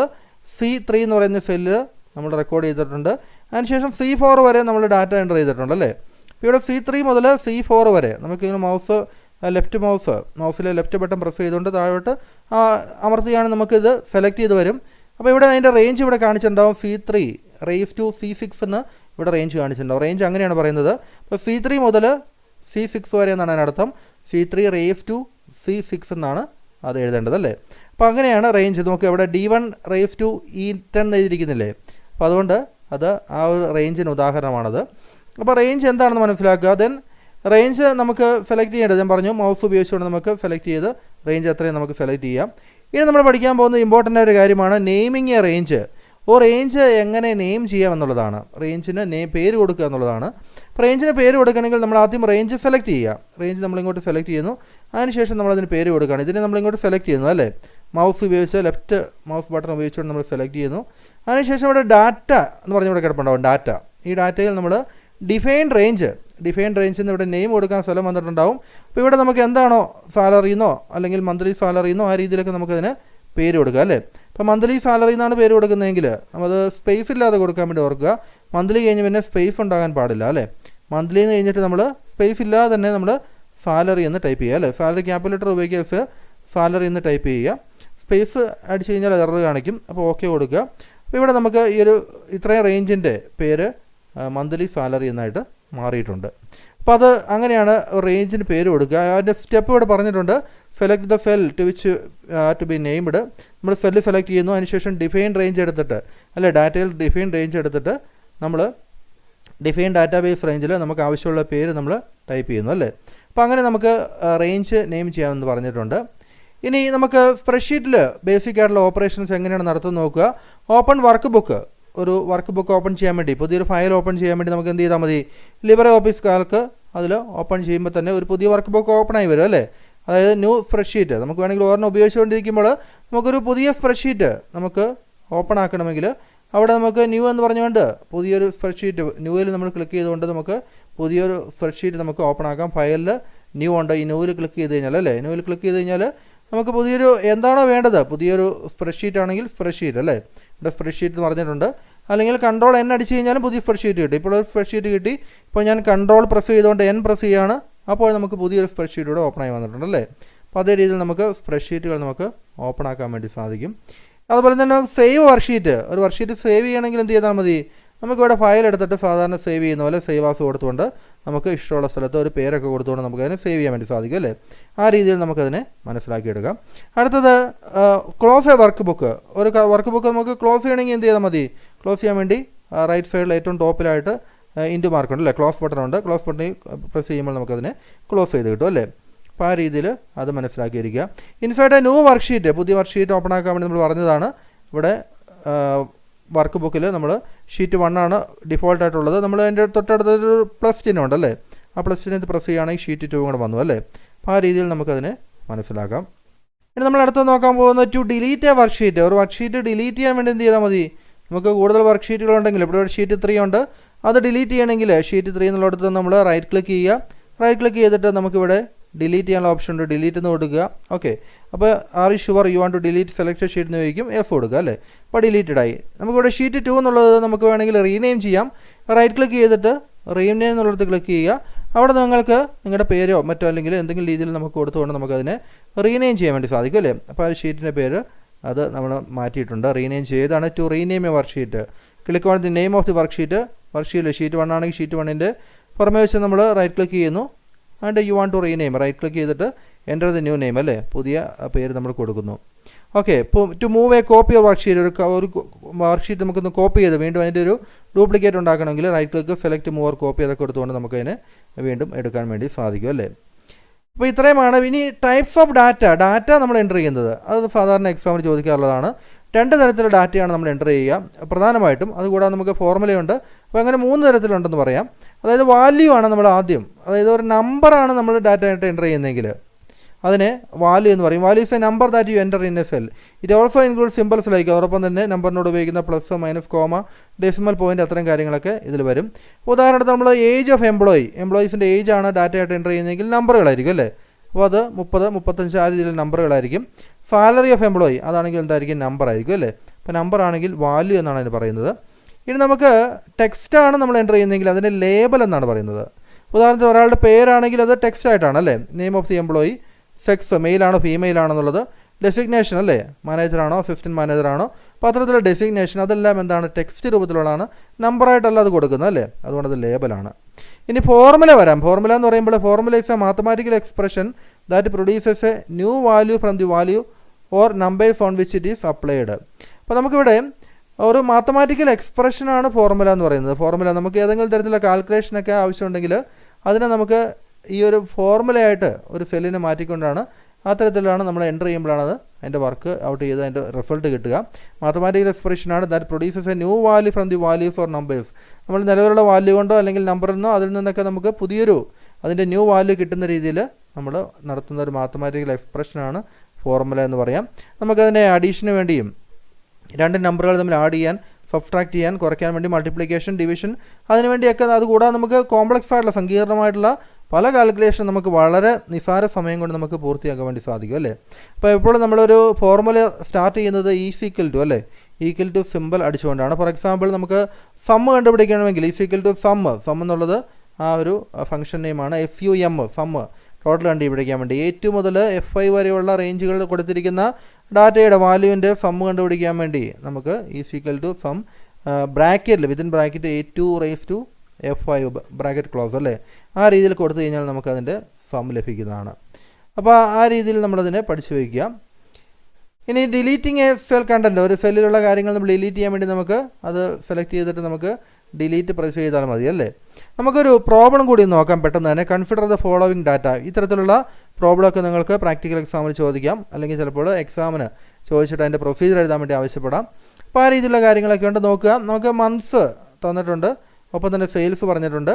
C3 എന്ന് പറയുന്ന സെല്ല് നമ്മൾ റെക്കോർഡ് ചെയ്തിട്ടുണ്ട്. അതിനുശേഷം C4 വരെ നമ്മൾ ഡാറ്റ എൻ്റർ ചെയ്തിട്ടുണ്ട് അല്ലേ. ഇപ്പോൾ ഇവിടെ C3 മുതൽ C4 വരെ നമുക്കിങ്ങനെ മൗസിലെ ലെഫ്റ്റ് ബട്ടൺ പ്രസ് ചെയ്തുകൊണ്ട് താഴോട്ട് അമർത്തിയാണ് നമുക്കിത് സെലക്ട് ചെയ്ത് വരും. അപ്പോൾ ഇവിടെ അതിൻ്റെ റേഞ്ച് ഇവിടെ കാണിച്ചിട്ടുണ്ടാവും. C3 raised to C6 എന്ന് ഇവിടെ റേഞ്ച് കാണിച്ചിട്ടുണ്ടാവും. റേഞ്ച് അങ്ങനെയാണ് പറയുന്നത്. അപ്പോൾ C3 മുതൽ C6 വരെ എന്നാണ് അതിനർത്ഥം. C3 raised to C6 എന്നാണ് അത് എഴുതേണ്ടത് അല്ലേ. അപ്പോൾ അങ്ങനെയാണ് റേഞ്ച്. നമുക്ക് ഇവിടെ D1 raised to E10 എഴുതിയിരിക്കുന്നില്ലേ. അപ്പോൾ അതുകൊണ്ട് അത് ആ ഒരു റേഞ്ചിന് ഉദാഹരണമാണത്. അപ്പോൾ റേഞ്ച് എന്താണെന്ന് മനസ്സിലാക്കുക. ദെൻ റേഞ്ച് നമുക്ക് സെലക്ട് ചെയ്യേണ്ടത് ഞാൻ പറഞ്ഞു മൗസ് ഉപയോഗിച്ചുകൊണ്ട് നമുക്ക് സെലക്ട് ചെയ്ത് റേഞ്ച് എത്രയും നമുക്ക് സെലക്ട് ചെയ്യാം. ഇനി നമ്മൾ പഠിക്കാൻ പോകുന്ന ഇമ്പോർട്ടൻ്റ് ഒരു കാര്യമാണ് നെയിമിങ് എ റേഞ്ച്. റേഞ്ച് എങ്ങനെ നെയിം ചെയ്യാം എന്നുള്ളതാണ്. റേഞ്ചിന് പേര് കൊടുക്കുക എന്നുള്ളതാണ്. അപ്പോൾ റേഞ്ചിന് പേര് കൊടുക്കണമെങ്കിൽ നമ്മൾ ആദ്യം റേഞ്ച് സെലക്ട് ചെയ്യുക. റേഞ്ച് നമ്മളിങ്ങോട്ട് സെലക്ട് ചെയ്യുന്നു. അതിനുശേഷം നമ്മളതിന് പേര് കൊടുക്കുകയാണ്. ഇതിനെ നമ്മളിങ്ങോട്ട് സെലക്ട് ചെയ്യുന്നു അല്ലേ. മൗസ് ഉപയോഗിച്ച് ലെഫ്റ്റ് മൗസ് ബട്ടൺ ഉപയോഗിച്ചുകൊണ്ട് നമ്മൾ സെലക്ട് ചെയ്യുന്നു. അതിനുശേഷം ഇവിടെ ഡാറ്റ എന്ന് പറഞ്ഞ് ഇവിടെ കിടപ്പുണ്ടാവും. ഡാറ്റ. ഈ ഡാറ്റയിൽ നമ്മൾ ഡിഫൈൻഡ് റേഞ്ച് എന്ന് ഇവിടെ നെയിം കൊടുക്കാൻ സ്ഥലം വന്നിട്ടുണ്ടാവും. അപ്പോൾ ഇവിടെ നമുക്ക് എന്താണോ സാലറിന്നോ അല്ലെങ്കിൽ മന്ത്ലി സാലറിന്നോ ആ രീതിയിലൊക്കെ നമുക്കതിന് പേര് കൊടുക്കുക അല്ലേ. ഇപ്പോൾ മന്ത്ലി സാലറി എന്നാണ് പേര് കൊടുക്കുന്നതെങ്കിൽ നമ്മളത് സ്പേസ് ഇല്ലാതെ കൊടുക്കാൻ വേണ്ടി ഓർക്കുക. മന്ത്ലി കഴിഞ്ഞ് പിന്നെ സ്പേസ് ഉണ്ടാകാൻ പാടില്ല അല്ലേ. മന്ത്ലി എന്ന് കഴിഞ്ഞിട്ട് നമ്മൾ സ്പേസ് ഇല്ലാതെ തന്നെ നമ്മൾ സാലറി എന്ന് ടൈപ്പ് ചെയ്യുക അല്ലേ. സാലറി ക്യാപിറ്റൽ ലെറ്റർ ഉപയോഗിക്കുക, സാലറി എന്ന് ടൈപ്പ് ചെയ്യുക. സ്പേസ് അടിച്ച് കഴിഞ്ഞാൽ എറർ കാണിക്കും. അപ്പോൾ ഓക്കെ കൊടുക്കുക. അപ്പോൾ ഇവിടെ നമുക്ക് ഈ ഒരു ഇത്രയും റേഞ്ചിൻ്റെ പേര് മന്ത്ലി സാലറി എന്നായിട്ട് മാറിയിട്ടുണ്ട്. അപ്പോൾ അത് അങ്ങനെയാണ് റേഞ്ചിന് പേര് കൊടുക്കുക. അതിൻ്റെ സ്റ്റെപ്പ് ഇവിടെ പറഞ്ഞിട്ടുണ്ട്. Select the cell to which to be named. നമ്മൾ സെല്ല് സെലക്ട് ചെയ്യുന്നു. അതിനുശേഷം ഡിഫൈൻ റേഞ്ച് എടുത്തിട്ട് അല്ലെ ഡാറ്റയിൽ ഡിഫൈൻ റേഞ്ച് എടുത്തിട്ട് നമ്മൾ ഡിഫൈൻ ഡാറ്റാബേസ് റേഞ്ചിൽ നമുക്ക് ആവശ്യമുള്ള പേര് നമ്മൾ ടൈപ്പ് ചെയ്യുന്നു അല്ലേ. അപ്പോൾ അങ്ങനെ നമുക്ക് റേഞ്ച് നെയിം ചെയ്യാമെന്ന് പറഞ്ഞിട്ടുണ്ട്. ഇനി നമുക്ക് സ്പ്രെഡ്ഷീറ്റിൽ ബേസിക് ആയിട്ടുള്ള ഓപ്പറേഷൻസ് എങ്ങനെയാണ് നടത്തുന്നത് നോക്കുക. Open work book. ഒരു വർക്ക് ബുക്ക് ഓപ്പൺ ചെയ്യാൻ വേണ്ടി പുതിയൊരു ഫയൽ ഓപ്പൺ ചെയ്യാൻ വേണ്ടി നമുക്ക് എന്ത് ചെയ്താൽ മതി. ലിബ്രെ ഓഫീസ് കാൽക്ക് അതിൽ ഓപ്പൺ ചെയ്യുമ്പോൾ തന്നെ ഒരു പുതിയ വർക്ക് ബുക്ക് ഓപ്പണായി വരും അല്ലേ. അതായത് ന്യൂ സ്പ്രെഡ്ഷീറ്റ് നമുക്ക് വേണമെങ്കിൽ ഓർമ്മ ഉപയോഗിച്ചുകൊണ്ടിരിക്കുമ്പോൾ നമുക്കൊരു പുതിയ സ്പ്രെഡ്ഷീറ്റ് നമുക്ക് ഓപ്പൺ ആക്കണമെങ്കിൽ അവിടെ നമുക്ക് ന്യൂ എന്ന് പറഞ്ഞുകൊണ്ട് പുതിയൊരു സ്പ്രെഡ്ഷീറ്റ് ന്യൂവിൽ നമ്മൾ ക്ലിക്ക് ചെയ്തുകൊണ്ട് നമുക്ക് പുതിയൊരു സ്പ്രെഡ്ഷീറ്റ് നമുക്ക് ഓപ്പൺ ആക്കാം. ഫയലിൽ ന്യൂ ഉണ്ട്. ഈ ന്യൂവിൽ ക്ലിക്ക് ചെയ്ത് കഴിഞ്ഞാൽ അല്ലേ. ന്യൂവിൽ ക്ലിക്ക് ചെയ്ത് കഴിഞ്ഞാൽ നമുക്ക് പുതിയൊരു എന്താണോ വേണ്ടത് പുതിയൊരു സ്പ്രെഡ്ഷീറ്റ് ആണെങ്കിൽ സ്പ്രെഡ്ഷീറ്റ് അല്ലേ. ഇവിടെ സ്പ്രെഡ്ഷീറ്റ് എന്ന് പറഞ്ഞിട്ടുണ്ട്. അല്ലെങ്കിൽ കൺട്രോൾ N അടിച്ച് കഴിഞ്ഞാലും പുതിയ സ്പ്രെഡ്ഷീറ്റ് കിട്ടി. ഇപ്പോൾ ഒരു സ്പ്രെഡ്ഷീറ്റ് കിട്ടി. ഇപ്പോൾ ഞാൻ കൺട്രോൾ പ്രസ് ചെയ്തുകൊണ്ട് N പ്രസ് ചെയ്യുകയാണ്. അപ്പോൾ നമുക്ക് പുതിയൊരു സ്പ്രെഡ്ഷീറ്റ് കൂടെ ഓപ്പണായി വന്നിട്ടുണ്ട് അല്ലേ. അപ്പോൾ അതേ രീതിയിൽ നമുക്ക് സ്പ്രെഡ്ഷീറ്റുകൾ നമുക്ക് ഓപ്പൺ ആക്കാൻ വേണ്ടി സാധിക്കും. അതുപോലെ തന്നെ സേവ് വർക്ക്ഷീറ്റ്, ഒരു വർക്ക്ഷീറ്റ് സേവ് ചെയ്യണമെങ്കിൽ എന്ത് ചെയ്താൽ മതി, നമുക്കിവിടെ ഫയൽ എടുത്തിട്ട് സാധാരണ സേവ് ചെയ്യുന്ന പോലെ സേവ് ആസ് കൊടുത്തുകൊണ്ട് നമുക്ക് ഇഷ്ടമുള്ള സ്ഥലത്ത് ഒരു പേരൊക്കെ കൊടുത്തുകൊണ്ട് നമുക്കതിനെ സേവ് ചെയ്യാൻ വേണ്ടി സാധിക്കും അല്ലേ. ആ രീതിയിൽ നമുക്കതിനെ മനസ്സിലാക്കിയെടുക്കാം. അടുത്തത് ക്ലോസ് എ വർക്ക് ബുക്ക്. ഒരു വർക്ക് ബുക്ക് നമുക്ക് ക്ലോസ് ചെയ്യണമെങ്കിൽ എന്ത് ചെയ്താൽ മതി, ക്ലോസ് ചെയ്യാൻ വേണ്ടി റൈറ്റ് സൈഡിൽ ഏറ്റവും ടോപ്പിലായിട്ട് ഇൻറ്റു മാർക്കുണ്ട് അല്ലേ, ക്ലോസ് ബട്ടൺ ഉണ്ട്. ക്ലോസ് ബട്ടണിൽ പ്രസ് ചെയ്യുമ്പോൾ നമുക്കതിനെ ക്ലോസ് ചെയ്ത് കിട്ടും അല്ലേ. അപ്പോൾ ആ രീതിയിൽ അത് മനസ്സിലാക്കിയിരിക്കുക. ഇൻസൈഡ് എ ന്യൂ വർക്ക്ഷീറ്റ്, പുതിയ വർക്ക്ഷീറ്റ് ഓപ്പൺ ആക്കാൻ വേണ്ടി നമ്മൾ പറഞ്ഞതാണ്. ഇവിടെ വർക്ക് ബുക്കിൽ നമ്മൾ ഷീറ്റ് 1 ആണ് ഡിഫോൾട്ടായിട്ടുള്ളത്. നമ്മൾ അതിൻ്റെ തൊട്ടടുത്തൊരു പ്ലസ് ചിഹ്നം ഉണ്ടല്ലേ, ആ പ്ലസ് ചിഹ്നത്തിൽ പ്രസ് ചെയ്യുകയാണെങ്കിൽ ഷീറ്റ് 2 കൂടെ വന്നു അല്ലേ. അപ്പോൾ ആ രീതിയിൽ നമുക്കതിനെ മനസ്സിലാക്കാം. ഇനി നമ്മൾ അടുത്ത് നോക്കാൻ പോകുന്നത് ടു ഡിലീറ്റ് എ വർക്ക്ഷീറ്റ്. ഒരു വർക്ക്ഷീറ്റ് ഡിലീറ്റ് ചെയ്യാൻ വേണ്ടി എന്ത് ചെയ്താൽ മതി, നമുക്ക് കൂടുതൽ വർക്ക്ഷീറ്റുകളുണ്ടെങ്കിൽ ഇവിടെ ഒരു ഷീറ്റ് 3 ഉണ്ട്, അത് ഡിലീറ്റ് ചെയ്യണമെങ്കിൽ ഷീറ്റ് 3 എന്നുള്ളിടത്ത് നമ്മൾ റൈറ്റ് ക്ലിക്ക് ചെയ്യുക. റൈറ്റ് ക്ലിക്ക് ചെയ്തിട്ട് നമുക്കിവിടെ ഡിലീറ്റ് ചെയ്യാനുള്ള ഓപ്ഷൻ ഉണ്ട്, ഡിലീറ്റ് എന്ന് കൊടുക്കുക. ഓക്കെ, അപ്പോൾ are you sure you want to delete selected sheet എന്ന് ചോദിക്കും, എഫ് കൊടുക്കുക അല്ലേ. അപ്പോൾ ഡിലീറ്റഡ് ആയി. നമുക്കിവിടെ ഷീറ്റ് 2 എന്നുള്ളത് നമുക്ക് വേണമെങ്കിൽ റീനെയിം ചെയ്യാം. റൈറ്റ് ക്ലിക്ക് ചെയ്തിട്ട് റീനെയിം എന്നുള്ളത് ക്ലിക്ക് ചെയ്യുക. അവിടെ നിങ്ങൾക്ക് നിങ്ങളുടെ പേരോ മറ്റോ അല്ലെങ്കിൽ എന്തെങ്കിലും രീതിയിൽ നമുക്ക് കൊടുത്തുകൊണ്ട് നമുക്കതിനെ റീനെയിം ചെയ്യാൻ വേണ്ടി സാധിക്കും അല്ലേ. അപ്പോൾ ആ ഷീറ്റിൻ്റെ പേര് അത് നമ്മൾ മാറ്റിയിട്ടുണ്ട്, റീനെയിം ചെയ്താണ്. To rename a worksheet, click on the name of the worksheet. Worksheet sheet 1 ആണെങ്കിൽ ഷീറ്റ് 1ൻ്റെ പുറമേ വെച്ച് നമ്മൾ റൈറ്റ് ക്ലിക്ക് ചെയ്യുന്നു. And you want to rename, right click ചെയ്തിട്ട് എൻ്റർ ദി ന്യൂ നെയിം അല്ലേ, പുതിയ പേര് നമ്മൾ കൊടുക്കുന്നു. ഓക്കെ, ഇപ്പോൾ to move a copy of worksheet, ഒരു വർക്ക്ഷീറ്റ് നമുക്കൊന്ന് കോപ്പി ചെയ്ത് വീണ്ടും അതിൻ്റെ ഒരു ഡ്യൂപ്ലിക്കേറ്റ് ഉണ്ടാക്കണമെങ്കിൽ right click select move or copy അതൊക്കെ എടുത്തുകൊണ്ട് നമുക്കതിനെ വീണ്ടും എടുക്കാൻ വേണ്ടി സാധിക്കും അല്ലേ. അപ്പോൾ ഇത്രയുമാണ്. ഇനി ടൈപ്സ് ഓഫ് ഡാറ്റ നമ്മൾ എൻ്റർ ചെയ്യുന്നത് അത് സാധാരണ എക്സാമിന് ചോദിക്കാറുള്ളതാണ്. 2 തരത്തിലുള്ള ഡാറ്റയാണ് നമ്മൾ എൻ്റർ ചെയ്യുക പ്രധാനമായിട്ടും. അതുകൂടാതെ നമുക്ക് ഫോർമുലയുണ്ട്. അപ്പോൾ അങ്ങനെ 3 തരത്തിലുണ്ടെന്ന് പറയാം. അതായത് വാല്യൂ ആണ് നമ്മൾ ആദ്യം, അതായത് ഒരു നമ്പറാണ് നമ്മൾ ഡാറ്റ ആയിട്ട് എൻ്റർ ചെയ്യുന്നതെങ്കിൽ അതിനെ വാല്യൂ എന്ന് പറയും. Value is A number that you enter in A cell. It also include symbols like, അതോടൊപ്പം തന്നെ നമ്പറിനോട് ഉപയോഗിക്കുന്ന plus minus comma decimal point അത്രയും കാര്യങ്ങളൊക്കെ ഇതിൽ വരും. ഉദാഹരണത്തിന് നമ്മൾ ഏജ് ഓഫ് എംപ്ലോയീസിൻ്റെ ഏജ് ആണ് ഡാറ്റ ആയിട്ട് എൻ്റർ ചെയ്യുന്നതെങ്കിൽ നമ്പറുകളായിരിക്കും അല്ലേ. അപ്പോൾ അത് 30, 35 ആ രീതിയിൽ നമ്പറുകളായിരിക്കും. സാലറി ഓഫ് എംപ്ലോയി അതാണെങ്കിൽ എന്തായിരിക്കും, നമ്പർ ആയിരിക്കും അല്ലേ. അപ്പോൾ നമ്പർ ആണെങ്കിൽ വാല്യൂ എന്നാണ് അതിന് പറയുന്നത്. ഇനി നമുക്ക് ടെക്സ്റ്റാണ് നമ്മൾ എൻ്റർ ചെയ്യുന്നതെങ്കിൽ അതിന് ലേബൽ എന്നാണ് പറയുന്നത്. ഉദാഹരണത്തിന് ഒരാളുടെ പേരാണെങ്കിൽ അത് ടെക്സ്റ്റ് ആയിട്ടാണ് അല്ലേ. Name of the employee, sex മെയിലാണോ ഫീമെയിലാണെന്നുള്ളത്, ഡെസിഗ്നേഷൻ അല്ലേ, മാനേജറാണോ അസിസ്റ്റൻറ്റ് മാനേജറാണോ, അപ്പോൾ അത്തരത്തിലുള്ള ഡെസിഗ്നേഷൻ അതെല്ലാം എന്താണ്, ടെക്സ്റ്റ് രൂപത്തിലുള്ളതാണ്, നമ്പറായിട്ടല്ല അത് കൊടുക്കുന്നത് അല്ലേ. അതുകൊണ്ട് അത് ലേബലാണ്. ഇനി ഫോർമുല വരാം. ഫോർമുല എന്ന് പറയുമ്പോൾ formula is A mathematical expression that produces a new value from the value or numbers on which it is applied. അപ്പോൾ നമുക്കിവിടെ ഒരു മാത്തമാറ്റിക്കൽ എക്സ്പ്രഷനാണ് ഫോർമുല എന്ന് പറയുന്നത്. ഫോർമുല നമുക്ക് ഏതെങ്കിലും തരത്തിലുള്ള കാൽക്കുലേഷനൊക്കെ ആവശ്യമുണ്ടെങ്കിൽ അതിനെ നമുക്ക് ഈ ഒരു ഫോർമുലയായിട്ട് ഒരു സെല്ലിനെ മാറ്റിക്കൊണ്ടാണ് അത്തരത്തിലാണ് നമ്മൾ എൻ്റർ ചെയ്യുമ്പോഴാണ് അത് അതിൻ്റെ വർക്ക് ഔട്ട് ചെയ്ത് അതിൻ്റെ റിസൾട്ട് കിട്ടുക. മാത്തമാറ്റിക്കൽ എക്സ്പ്രഷനാണ് that produces a new value from the values or numbers. നമ്മൾ നിലവിലുള്ള വാല്യൂ കൊണ്ടോ അല്ലെങ്കിൽ നമ്പറിൽ നിന്നോ അതിൽ നിന്നൊക്കെ നമുക്ക് പുതിയൊരു അതിൻ്റെ ന്യൂ വാല്യൂ കിട്ടുന്ന രീതിയിൽ നമ്മൾ നടത്തുന്ന ഒരു മാത്തമാറ്റിക്കൽ എക്സ്പ്രഷനാണ് ഫോർമുല എന്ന് പറയാം. നമുക്കതിൻ്റെ അഡീഷന് വേണ്ടിയും 2 നമ്പറുകൾ തമ്മിൽ ആഡ് ചെയ്യാൻ, സബ്സ്ട്രാക്ട് ചെയ്യാൻ, കുറയ്ക്കാൻ വേണ്ടി മൾട്ടിപ്ലിക്കേഷൻ, ഡിവിഷൻ അതിനുവേണ്ടിയൊക്കെ, അതുകൂടാതെ നമുക്ക് കോംപ്ലക്സ് ആയിട്ടുള്ള സങ്കീർണമായിട്ടുള്ള പല കാൽക്കുലേഷൻ നമുക്ക് വളരെ നിസ്സാര സമയം കൊണ്ട് നമുക്ക് പൂർത്തിയാക്കാൻ വേണ്ടി സാധിക്കും അല്ലേ. അപ്പോൾ എപ്പോഴും നമ്മളൊരു ഫോർമുല സ്റ്റാർട്ട് ചെയ്യുന്നത് ഈക്വൽ ടു അല്ലേ, ഈക്വൽ ടു സിമ്പിൾ അടിച്ചുകൊണ്ടാണ്. ഫോർ എക്സാമ്പിൾ നമുക്ക് സമ്മ് കണ്ടുപിടിക്കണമെങ്കിൽ ഈക്വൽ ടു സമ്മ് എന്നുള്ളത് ആ ഒരു ഫംഗ്ഷൻ നെയിമാണ്. SUM സമ്മ് ടോട്ടൽ കണ്ടുപിടിക്കാൻ വേണ്ടി A2 മുതൽ F5 വരെയുള്ള റേഞ്ചുകൾ കൊടുത്തിരിക്കുന്ന ഡാറ്റയുടെ വാല്യൂവിൻ്റെ സമ്മ് കണ്ടുപിടിക്കാൻ വേണ്ടി നമുക്ക് ഈക്വൽ ടു സം ബ്രാക്കറ്റിൽ within bracket A2 race to F5 bracket close അല്ലേ, ആ രീതിയിൽ കൊടുത്തു കഴിഞ്ഞാൽ നമുക്കതിൻ്റെ സം ലഭിക്കുന്നതാണ്. അപ്പോൾ ആ രീതിയിൽ നമ്മളതിനെ പഠിച്ചു വയ്ക്കുക. ഇനി ഡിലീറ്റിംഗ് എ സെൽ കണ്ടൻറ്റ്, ഒരു സെല്ലിലുള്ള കാര്യങ്ങൾ നമ്മൾ ഡിലീറ്റ് ചെയ്യാൻ വേണ്ടി നമുക്ക് അത് സെലക്ട് ചെയ്തിട്ട് നമുക്ക് ഡിലീറ്റ് പ്രസ് ചെയ്താൽ മതി അല്ലേ. നമുക്കൊരു പ്രോബ്ലം കൂടി നോക്കാം പെട്ടെന്ന് തന്നെ. Consider the following data. ഇത്തരത്തിലുള്ള പ്രോബ്ലമൊക്കെ നിങ്ങൾക്ക് പ്രാക്ടിക്കൽ എക്സാമിന് ചോദിക്കാം, അല്ലെങ്കിൽ ചിലപ്പോൾ എക്സാമിന് ചോദിച്ചിട്ട് അതിൻ്റെ പ്രൊസീജിയർ എഴുതാൻ വേണ്ടി ആവശ്യപ്പെടാം. അപ്പോൾ ആ രീതിയിലുള്ള കാര്യങ്ങളൊക്കെ ഉണ്ട് നോക്കുക. നമുക്ക് മന്ത്സ് തന്നിട്ടുണ്ട്, ഒപ്പം തന്നെ സെയിൽസ് പറഞ്ഞിട്ടുണ്ട്.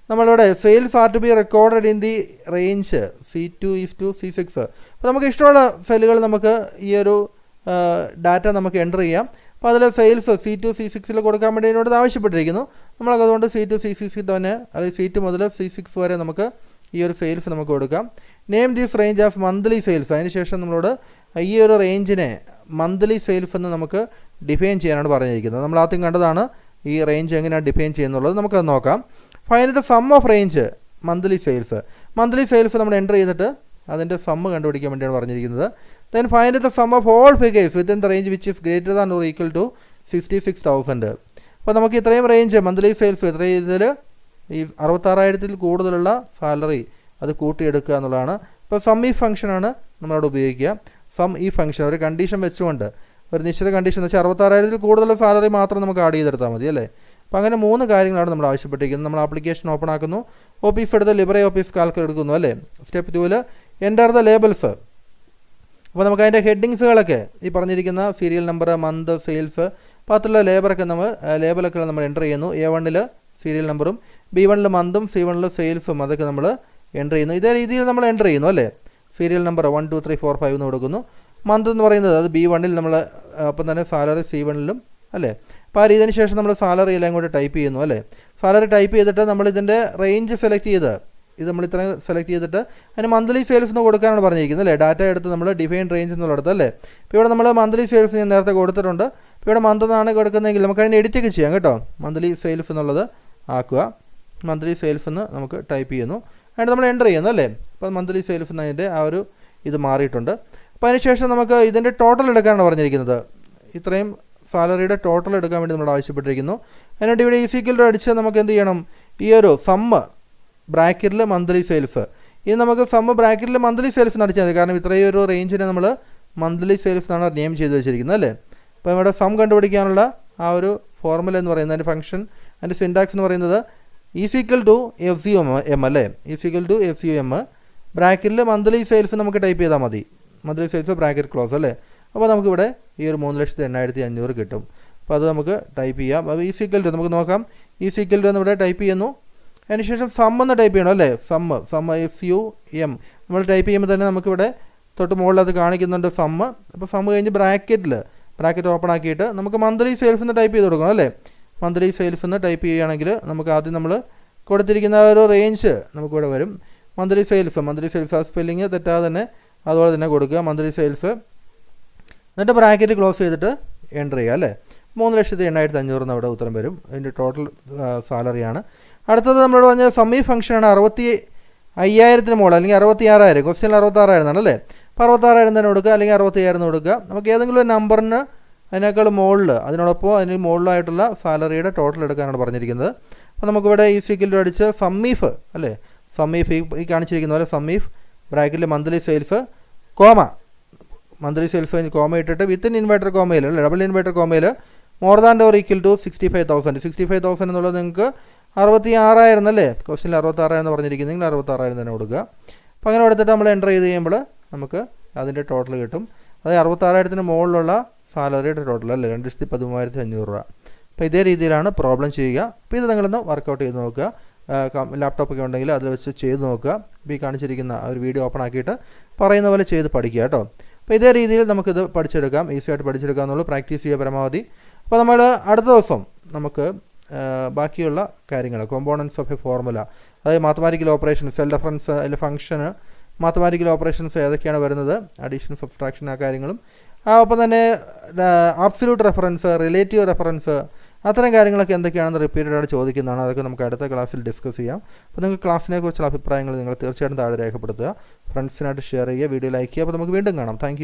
നമ്മളിവിടെ sales are to be recorded in the range C2:C6. അപ്പോൾ നമുക്ക് ഇഷ്ടമുള്ള സെല്ലുകൾ നമുക്ക് ഈ ഒരു ഡാറ്റ നമുക്ക് എൻ്റർ ചെയ്യാം. അപ്പോൾ അതിൽ സെയിൽസ് C2:C6 കൊടുക്കാൻ വേണ്ടി എന്നോട് ആവശ്യപ്പെട്ടിരിക്കുന്നു. നമ്മളൊക്കെ അതുകൊണ്ട് C2:C6 തന്നെ, അല്ലെങ്കിൽ C2 മുതൽ C6 വരെ നമുക്ക് ഈ ഒരു സെയിൽസ് നമുക്ക് കൊടുക്കാം. Name these range as monthly sales. അതിനുശേഷം നമ്മളോട് ഈ ഒരു റേഞ്ചിനെ മന്ത്ലി സെയിൽസ് എന്ന് നമുക്ക് ഡിഫൈൻ ചെയ്യാനാണ് പറഞ്ഞിരിക്കുന്നത്. നമ്മൾ ആദ്യം കണ്ടതാണ് ഈ റേഞ്ച് എങ്ങനെയാണ് ഡിഫൈൻ ചെയ്യുന്നുള്ളത്. നമുക്കത് നോക്കാം. Find the sum of range monthly sales. Monthly sales നമ്മൾ എൻ്റർ ചെയ്തിട്ട് അതിൻ്റെ സമ്മ് കണ്ടുപിടിക്കാൻ വേണ്ടിയാണ് പറഞ്ഞിരിക്കുന്നത്. Then find the sum of all figures within the range which is greater than or equal to 66,000. അപ്പോൾ നമുക്ക് ഇത്രയും റേഞ്ച് മന്ത്ലി സെയിൽസ് ഇത്രയും ഇതിൽ ഈ 66,000 കൂടുതലുള്ള സാലറി അത് കൂട്ടിയെടുക്കുക എന്നുള്ളതാണ്. ഇപ്പോൾ സം ഈ ഫംഗ്ഷനാണ് നമ്മളവിടെ ഉപയോഗിക്കുക. സം ഈ ഫംഗ്ഷൻ ഒരു കണ്ടീഷൻ വെച്ചുകൊണ്ട് ഒരു നിശ്ചിത കണ്ടീഷൻ എന്ന് വെച്ചാൽ 66,000 കൂടുതലുള്ള സാലറി മാത്രം നമുക്ക് ആഡ് ചെയ്തെടുത്താൽ മതി അല്ലേ. അപ്പോൾ അങ്ങനെ 3 കാര്യങ്ങളാണ് നമ്മൾ ആവശ്യപ്പെട്ടിരിക്കുന്നത്. നമ്മൾ ആപ്ലിക്കേഷൻ ഓപ്പൺ ആക്കുന്നു, ഓഫീസ് എടുത്ത് ലിബറെ ഓഫീസ് കാൽക്കുലേറ്റ് എടുക്കുന്നു അല്ലേ. Step 2 enter the labels. അപ്പോൾ നമുക്ക് അതിൻ്റെ ഹെഡിങ്സുകളൊക്കെ ഈ പറഞ്ഞിരിക്കുന്ന സീരിയൽ നമ്പർ, മന്ത്, സെയിൽസ്, പത്തുള്ള ലേബലൊക്കെ നമ്മൾ എൻ്റർ ചെയ്യുന്നു. A1 സീരിയൽ നമ്പറും B1 മന്തും C1 സെയിൽസും അതൊക്കെ നമ്മൾ എൻ്റർ ചെയ്യുന്നു. ഇതേ രീതിയിൽ നമ്മൾ എൻ്റർ ചെയ്യുന്നു അല്ലേ. സീരിയൽ നമ്പർ 1 2 3 4 5 എന്ന് കൊടുക്കുന്നു. മന്ത് എന്ന് പറയുന്നത് അത് B1 നമ്മൾ അപ്പം തന്നെ സാലറി C1 അല്ലേ. അപ്പോൾ ആ രീതിന് ശേഷം നമ്മൾ സാലറി എല്ലാം കൂടി ടൈപ്പ് ചെയ്യുന്നു അല്ലേ. സാലറി ടൈപ്പ് ചെയ്തിട്ട് നമ്മൾ ഇതിൻ്റെ റേഞ്ച് സെലക്ട് ചെയ്ത് ഇത് നമ്മൾ ഇത്രയും സെലക്ട് ചെയ്തിട്ട് അതിന് മന്ത്ലി സെയിൽസ് എന്ന് കൊടുക്കാനാണ് പറഞ്ഞിരിക്കുന്നത് അല്ലേ. ഡാറ്റ എടുത്ത് നമ്മൾ ഡിഫൈൻ റേഞ്ച് എന്നുള്ളടത്ത് അല്ലേ. ഇപ്പോൾ ഇവിടെ നമ്മൾ മന്ത്ലി സെയിൽസ് ഞാൻ നേരത്തെ കൊടുത്തിട്ടുണ്ട്. ഇപ്പോൾ ഇവിടെ മന്ത് എന്നാണ് കൊടുക്കുന്നതെങ്കിൽ നമുക്ക് അതിന് എഡിറ്റൊക്കെ ചെയ്യാം കേട്ടോ. മന്ത്ലി സെയിൽസ് എന്നുള്ളത് ആക്കുക. മന്ത്ലി സെയിൽസ് എന്ന് നമുക്ക് ടൈപ്പ് ചെയ്യുന്നു. അതിന് നമ്മൾ എൻ്റർ ചെയ്യുന്നു അല്ലേ. അപ്പോൾ മന്ത്ലി സെയിൽസ് എന്നതിൻ്റെ ആ ഒരു ഇത് മാറിയിട്ടുണ്ട്. അപ്പോൾ അതിനുശേഷം നമുക്ക് ഇതിൻ്റെ ടോട്ടൽ എടുക്കാനാണ് പറഞ്ഞിരിക്കുന്നത്. ഇത്രയും സാലറിയുടെ ടോട്ടൽ എടുക്കാൻ വേണ്ടി നമ്മൾ ആവശ്യപ്പെട്ടിരിക്കുന്നു. അതിനായിട്ട് ഇവിടെ ഈക്വൽ ടു അടിച്ച് നമുക്ക് എന്ത് ചെയ്യണം, ഈ ഒരു സമ്മ് ബ്രാക്കറ്റിൽ മന്ത്ലി സെയിൽസ്, ഇത് നമുക്ക് സമ്മ് ബ്രാക്കറ്റിൽ മന്ത്ലി സെയിൽസ് അടിച്ചാൽ മതി. കാരണം ഇത്രയും ഒരു റേഞ്ചിനെ നമ്മൾ മന്ത്ലി സെയിൽസ് എന്നാണ് നെയിം ചെയ്ത് വെച്ചിരിക്കുന്നത് അല്ലേ. അപ്പോൾ ഇവിടെ സം കണ്ടുപിടിക്കാനുള്ള ആ ഒരു ഫോർമുല എന്ന് പറയുന്നത് അതിൻ്റെ ഫംഗ്ഷൻ അതിൻ്റെ സിൻടാക്സ് എന്ന് പറയുന്നത് ഈക്വൽ ടു SUM അല്ലേ. ഈക്വൽ ടു SUM ബ്രാക്കറ്റിൽ മന്ത്ലി സെയിൽസ് നമുക്ക് ടൈപ്പ് ചെയ്താൽ മതി. മന്ത്ലി സെയിൽസ് ബ്രാക്കറ്റ് ക്ലോസ് അല്ലേ. അപ്പോൾ നമുക്കിവിടെ ഈ ഒരു 3,08,500 കിട്ടും. അപ്പോൾ അത് നമുക്ക് ടൈപ്പ് ചെയ്യാം. അപ്പോൾ ഈക്വൽ ടു നമുക്ക് നോക്കാം. ഈക്വൽ ടു എന്നിവിടെ ടൈപ്പ് ചെയ്യുന്നു. അതിനുശേഷം സം എന്ന് ടൈപ്പ് ചെയ്യണം അല്ലേ. സമ്മ് SUM നമ്മൾ ടൈപ്പ് ചെയ്യുമ്പോൾ തന്നെ നമുക്കിവിടെ തൊട്ട് മുകളിൽ അത് കാണിക്കുന്നുണ്ട് സമ്മ്. അപ്പോൾ സമ്മ് കഴിഞ്ഞ് ബ്രാക്കറ്റ് ഓപ്പൺ ആക്കിയിട്ട് നമുക്ക് മന്ത്ലി സെയിൽസ് എന്ന് ടൈപ്പ് ചെയ്ത് കൊടുക്കണം അല്ലേ. മന്ത്ലി സെയിൽസ് എന്ന് ടൈപ്പ് ചെയ്യുകയാണെങ്കിൽ നമുക്ക് ആദ്യം നമ്മൾ കൊടുത്തിരിക്കുന്ന ഒരു റേഞ്ച് നമുക്കിവിടെ വരും. മന്ത്ലി സെയിൽസ് ആ സ്പെല്ലിങ് തെറ്റാതെ തന്നെ അതുപോലെ തന്നെ കൊടുക്കുക. മന്ത്ലി സെയിൽസ് എന്നിട്ട് ബ്രാക്കറ്റ് ക്ലോസ് ചെയ്തിട്ട് എൻ്റർ ചെയ്യുക അല്ലേ. 3,08,500 അവിടെ ഉത്തരം വരും. അതിൻ്റെ ടോട്ടൽ സാലറിയാണ്. അടുത്തത് നമ്മൾ പറഞ്ഞ സമ്മി ഫംഗ്ഷനാണ്. 65,000 മുകളിൽ അല്ലെങ്കിൽ 66,000 ക്വസ്റ്റ്യൻ 66,000 അല്ലേ. അപ്പോൾ 66,000 തന്നെ കൊടുക്കുക അല്ലെങ്കിൽ 65,000 കൊടുക്കുക. നമുക്ക് ഏതെങ്കിലും ഒരു നമ്പറിന് അതിനേക്കാൾ മുകളിൽ അതിനോടൊപ്പം അതിന് മുകളിലായിട്ടുള്ള സാലറിയുടെ ടോട്ടൽ എടുക്കാനാണ് പറഞ്ഞിരിക്കുന്നത്. അപ്പോൾ നമുക്കിവിടെ ഈക്വൽ ടു അടിച്ച് സമ്മീഫ് അല്ലേ. സമ്മീഫ് ഈ കാണിച്ചിരിക്കുന്ന പോലെ സമ്മീഫ് ബ്രാക്കറ്റിൽ monthly sales comma monthly sales കഴിഞ്ഞ് കോമ ഇട്ടിട്ട് വിത്തിൻ ഇൻവേർട്ടർ കോമയിൽ അല്ലേ ഡബിൾ ഇൻവേർട്ടർ കോമയിൽ more than or equal to 65,000 എന്നുള്ളത് നിങ്ങൾക്ക് 66,000 അല്ലേ. ക്വസ്റ്റ്യനിൽ 66,000 എന്ന് പറഞ്ഞിരിക്കുന്നെങ്കിൽ 66,000 തന്നെ കൊടുക്കുക. അപ്പോൾ അങ്ങനെ കൊടുത്തിട്ട് നമ്മൾ എൻ്റർ ചെയ്ത് കഴിയുമ്പോൾ നമുക്ക് അതിൻ്റെ ടോട്ടൽ കിട്ടും. അതായത് 66,000 മുകളിലുള്ള സാലറിയുടെ ടോട്ടൽ അല്ലേ 2,13,500 രൂപ. അപ്പോൾ ഇതേ രീതിയിലാണ് പ്രോബ്ലം ചെയ്യുക. അപ്പോൾ ഇത് നിങ്ങളൊന്ന് വർക്കൗട്ട് ചെയ്ത് നോക്കുക. ലാപ്ടോപ്പൊക്കെ ഉണ്ടെങ്കിൽ അതിൽ വെച്ച് ചെയ്ത് നോക്കുക. ഇപ്പോൾ ഈ കാണിച്ചിരിക്കുന്ന ഒരു വീഡിയോ ഓപ്പൺ ആക്കിയിട്ട് പറയുന്ന പോലെ ചെയ്ത് പഠിക്കുക കേട്ടോ. അപ്പോൾ ഇതേ രീതിയിൽ നമുക്കിത് പഠിച്ചെടുക്കാം. ഈസിയായിട്ട് പഠിച്ചെടുക്കുക എന്നുള്ളത് പ്രാക്ടീസ് ചെയ്യുക പരമാവധി. അപ്പോൾ നമ്മൾ അടുത്ത ദിവസം നമുക്ക് ബാക്കിയുള്ള കാര്യങ്ങൾ കോമ്പോണൻസ് ഓഫ് എ ഫോർമുല, അതായത് മാത്തമാറ്റിക്കൽ ഓപ്പറേഷൻസ്, സെൽ റെഫറൻസ്, അതിൻ്റെ ഫംഗ്ഷന്, മാത്തമാറ്റിക്കൽ ഓപ്പറേഷൻസ് ഏതൊക്കെയാണ് വരുന്നത്, അഡീഷൻ, സബ്സ്ട്രാക്ഷൻ, ആ കാര്യങ്ങളും, ഒപ്പം തന്നെ ആബ്സല്യൂട്ട് റെഫറൻസ്, റിലേറ്റീവ് റെഫറൻസ്, അത്തരം കാര്യങ്ങളൊക്കെ എന്തൊക്കെയാണെന്ന് റിപ്പീറ്റഡായിട്ട് ചോദിക്കുന്നതാണ്. അതൊക്കെ നമുക്ക് അടുത്ത ക്ലാസ്സിൽ ഡിസ്കസ് ചെയ്യാം. അപ്പോൾ നിങ്ങൾ ക്ലാസ്സിനെ കുറിച്ചുള്ള അഭിപ്രായങ്ങൾ നിങ്ങൾ തീർച്ചയായിട്ടും താഴെ രേഖപ്പെടുത്തുക. ഫ്രണ്ട്സിനായിട്ട് ഷെയർ ചെയ്യുക, വീഡിയോ ലൈക്ക് ചെയ്യുക. അപ്പോൾ നമുക്ക് വീണ്ടും കാണാം. താങ്ക്